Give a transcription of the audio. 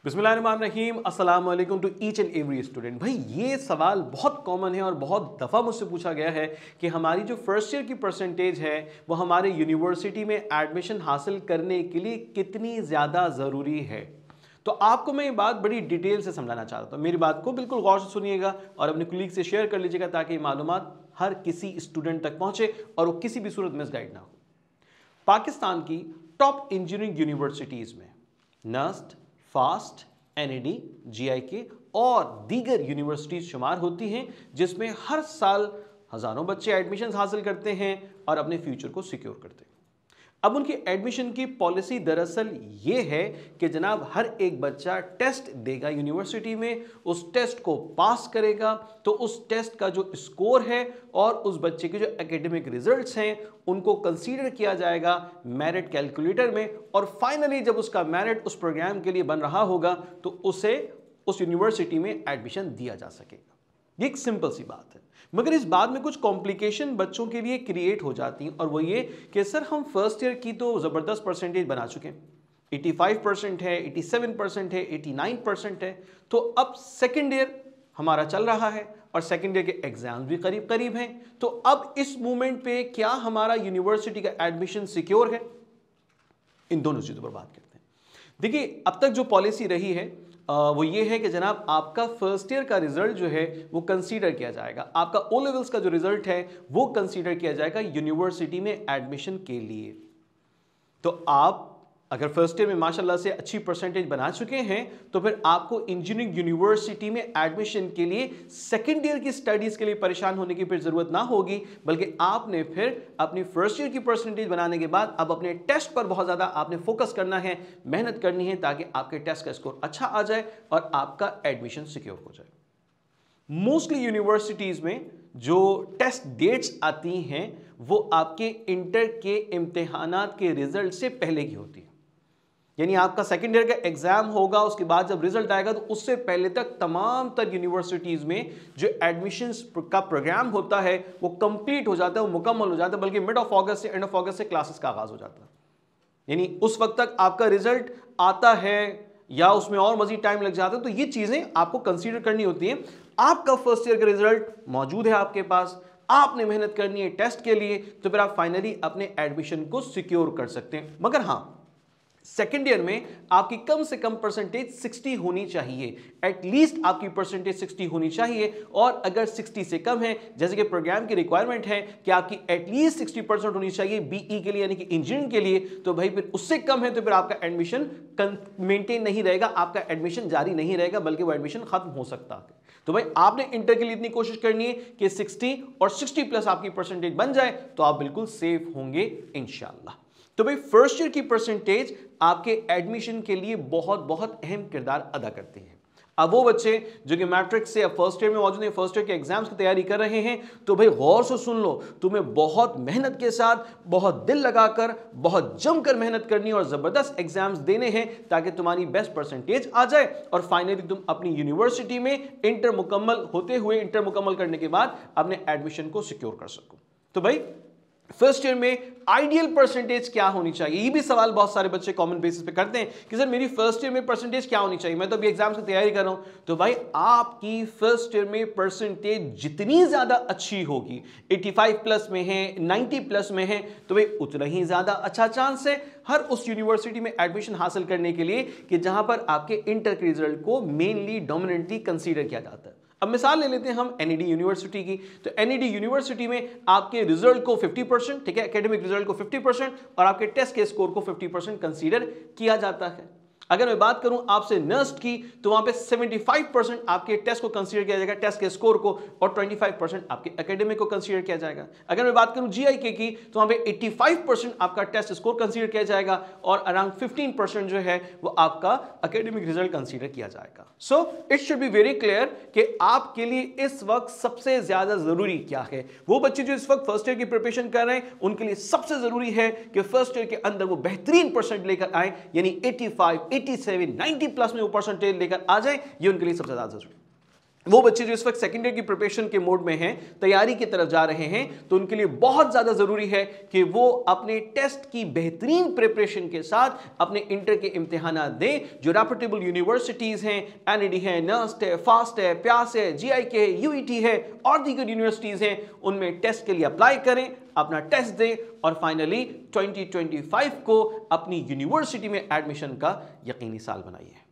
बिस्मिल्लाहिर्रहमानिर्रहीम अस्सलाम वालेकुम to each and every student. भाई ये सवाल बहुत कॉमन है और बहुत दफ़ा मुझसे पूछा गया है कि हमारी जो फर्स्ट ईयर की परसेंटेज है वो हमारे यूनिवर्सिटी में एडमिशन हासिल करने के लिए कितनी ज़्यादा ज़रूरी है। तो आपको मैं ये बात बड़ी डिटेल से समझाना चाहता हूँ। मेरी बात को बिल्कुल गौर से सुनिएगा और अपने कुलीग से शेयर कर लीजिएगा ताकि ये मालूमात हर किसी स्टूडेंट तक पहुँचे और वो किसी भी सूरत मिसगाइड ना हो। पाकिस्तान की टॉप इंजीनियरिंग यूनिवर्सिटीज़ में नस्ट, फास्ट, एनईडी, जीआईके और दीगर यूनिवर्सिटीज शुमार होती हैं जिसमें हर साल हजारों बच्चे एडमिशन हासिल करते हैं और अपने फ्यूचर को सिक्योर करते हैं। अब उनकी एडमिशन की पॉलिसी दरअसल ये है कि जनाब हर एक बच्चा टेस्ट देगा यूनिवर्सिटी में, उस टेस्ट को पास करेगा तो उस टेस्ट का जो स्कोर है और उस बच्चे के जो एकेडमिक रिजल्ट्स हैं उनको कंसीडर किया जाएगा मेरिट कैलकुलेटर में और फाइनली जब उसका मेरिट उस प्रोग्राम के लिए बन रहा होगा तो उसे उस यूनिवर्सिटी में एडमिशन दिया जा सकेगा। ये एक सिंपल सी बात है, मगर इस बात में कुछ कॉम्प्लिकेशन बच्चों के लिए क्रिएट हो जाती हैं और वो ये कि सर हम फर्स्ट ईयर की तो ज़बरदस्त परसेंटेज बना चुके हैं, 85% है, 87% है, 89% है, तो अब सेकेंड ईयर हमारा चल रहा है और सेकेंड ईयर के एग्जाम्स भी करीब करीब हैं, तो अब इस मोमेंट पे क्या हमारा यूनिवर्सिटी का एडमिशन सिक्योर है? इन दोनों चीज़ों पर बात करते हैं। देखिए अब तक जो पॉलिसी रही है वो ये है कि जनाब आपका फर्स्ट ईयर का रिजल्ट जो है वो कंसीडर किया जाएगा, आपका ओ लेवल्स का जो रिजल्ट है वो कंसीडर किया जाएगा यूनिवर्सिटी में एडमिशन के लिए। तो आप अगर फर्स्ट ईयर में माशाल्लाह से अच्छी परसेंटेज बना चुके हैं तो फिर आपको इंजीनियरिंग यूनिवर्सिटी में एडमिशन के लिए सेकेंड ईयर की स्टडीज के लिए परेशान होने की फिर जरूरत ना होगी, बल्कि आपने फिर अपनी फर्स्ट ईयर की परसेंटेज बनाने के बाद अब अपने टेस्ट पर बहुत ज़्यादा आपने फोकस करना है, मेहनत करनी है ताकि आपके टेस्ट का स्कोर अच्छा आ जाए और आपका एडमिशन सिक्योर हो जाए। मोस्टली यूनिवर्सिटीज़ में जो टेस्ट डेट्स आती हैं वो आपके इंटर के इम्तिहानात के रिजल्ट से पहले की होती है, यानी आपका सेकेंड ईयर का एग्जाम होगा उसके बाद जब रिजल्ट आएगा तो उससे पहले तक तमाम तर यूनिवर्सिटीज में जो एडमिशंस का प्रोग्राम होता है वो कंप्लीट हो जाता है, वो मुकम्मल हो जाता है, बल्कि मिड ऑफ अगस्त से एंड ऑफ अगस्त से क्लासेस का आगाज हो जाता है। यानी उस वक्त तक आपका रिजल्ट आता है या उसमें और मजीद टाइम लग जाता है, तो ये चीजें आपको कंसीडर करनी होती हैं। आपका फर्स्ट ईयर का रिजल्ट मौजूद है आपके पास, आपने मेहनत करनी है टेस्ट के लिए, तो फिर आप फाइनली अपने एडमिशन को सिक्योर कर सकते हैं। मगर हाँ, सेकेंड ईयर में आपकी कम से कम परसेंटेज 60 होनी चाहिए, एटलीस्ट आपकी परसेंटेज 60 होनी चाहिए। और अगर 60 से कम है, जैसे कि प्रोग्राम की रिक्वायरमेंट है कि आपकी एटलीस्ट 60% होनी चाहिए बीई के लिए यानी कि इंजीनियरिंग के लिए, तो भाई फिर उससे कम है तो फिर आपका एडमिशन मेंटेन नहीं रहेगा, आपका एडमिशन जारी नहीं रहेगा, बल्कि वो एडमिशन खत्म हो सकता है। तो भाई आपने इंटर के लिए इतनी कोशिश करनी है कि 60 और 60 प्लस आपकी परसेंटेज बन जाए तो आप बिल्कुल सेफ होंगे इंशाल्लाह। तो भाई फर्स्ट ईयर की परसेंटेज आपके एडमिशन के लिए बहुत बहुत अहम किरदार अदा करती है। अब वो बच्चे जो कि मैट्रिक से अब फर्स्ट ईयर में मौजूद हैं, फर्स्ट ईयर के एग्जाम्स की तैयारी कर रहे हैं, तो भाई गौर से सुन लो, तुम्हें बहुत मेहनत के साथ, बहुत दिल लगाकर, बहुत जमकर मेहनत करनी और जबरदस्त एग्जाम्स देने हैं ताकि तुम्हारी बेस्ट परसेंटेज आ जाए और फाइनली तुम अपनी यूनिवर्सिटी में इंटर मुकम्मल होते हुए, इंटर मुकम्मल करने के बाद अपने एडमिशन को सिक्योर कर सको। तो भाई फर्स्ट ईयर में आइडियल परसेंटेज क्या होनी चाहिए, ये भी सवाल बहुत सारे बच्चे कॉमन बेसिस पे करते हैं कि सर मेरी फर्स्ट ईयर में परसेंटेज क्या होनी चाहिए, मैं तो अभी एग्जाम्स की तैयारी कर रहा हूं। तो भाई आपकी फर्स्ट ईयर में परसेंटेज जितनी ज्यादा अच्छी होगी, 85 प्लस में है, 90 प्लस में है, तो भाई उतना ही ज्यादा अच्छा चांस है हर उस यूनिवर्सिटी में एडमिशन हासिल करने के लिए कि जहां पर आपके इंटर के रिजल्ट को मेनली डोमिनेंटली कंसीडर किया जाता है। अब मिसाल ले लेते हैं हम एनईडी यूनिवर्सिटी की, तो एनईडी यूनिवर्सिटी में आपके रिजल्ट को 50%, ठीक है, एकेडमिक रिजल्ट को 50% और आपके टेस्ट के स्कोर को 50% कंसीडर किया जाता है। अगर मैं बात करूं आपसे नर्स्ट की, तो वहां पे 75% आपके टेस्ट को कंसीडर किया जाएगा, टेस्ट के स्कोर को, और 25% आपके एकेडमिक को कंसीडर किया जाएगा। अगर मैं बात करूं जीआईके की, तो वहां पे 85% आपका टेस्ट स्कोर कंसीडर किया जाएगा और अराउंड 15% जो है वो आपका एकेडमिक रिजल्ट कंसीडर किया जाएगा। So it should be very clear कि आपके लिए इस वक्त सबसे ज्यादा जरूरी क्या है। वो बच्चे जो इस वक्त फर्स्ट ईयर की प्रिपरेशन कर रहे हैं उनके लिए सबसे जरूरी है कि फर्स्ट ईयर के अंदर वो बेहतरीन परसेंट लेकर आए, यानी 85, 87, 90 प्लस में वो परसेंटेज लेकर आ जाए, ये उनके लिए सबसे ज्यादा जरूरी। वो बच्चे जो इस वक्त सेकेंड ईयर की प्रिपरेशन के मोड में हैं, तैयारी की तरफ जा रहे हैं, तो उनके लिए बहुत ज्यादा जरूरी है कि वो अपने टेस्ट की बेहतरीन प्रिपरेशन के साथ अपने इंटर के इम्तिहानात दें। जो रेपुटेबल यूनिवर्सिटीज हैं, एनईडी है, नर्स्ट है, फास्ट है, प्यास है, जीआईके है, यूईटी है और दीगर यूनिवर्सिटीज हैं, उनमें टेस्ट के लिए अप्लाई करें, अपना टेस्ट दें और फाइनली 2025 को अपनी यूनिवर्सिटी में एडमिशन का यकीनी साल बनाइए।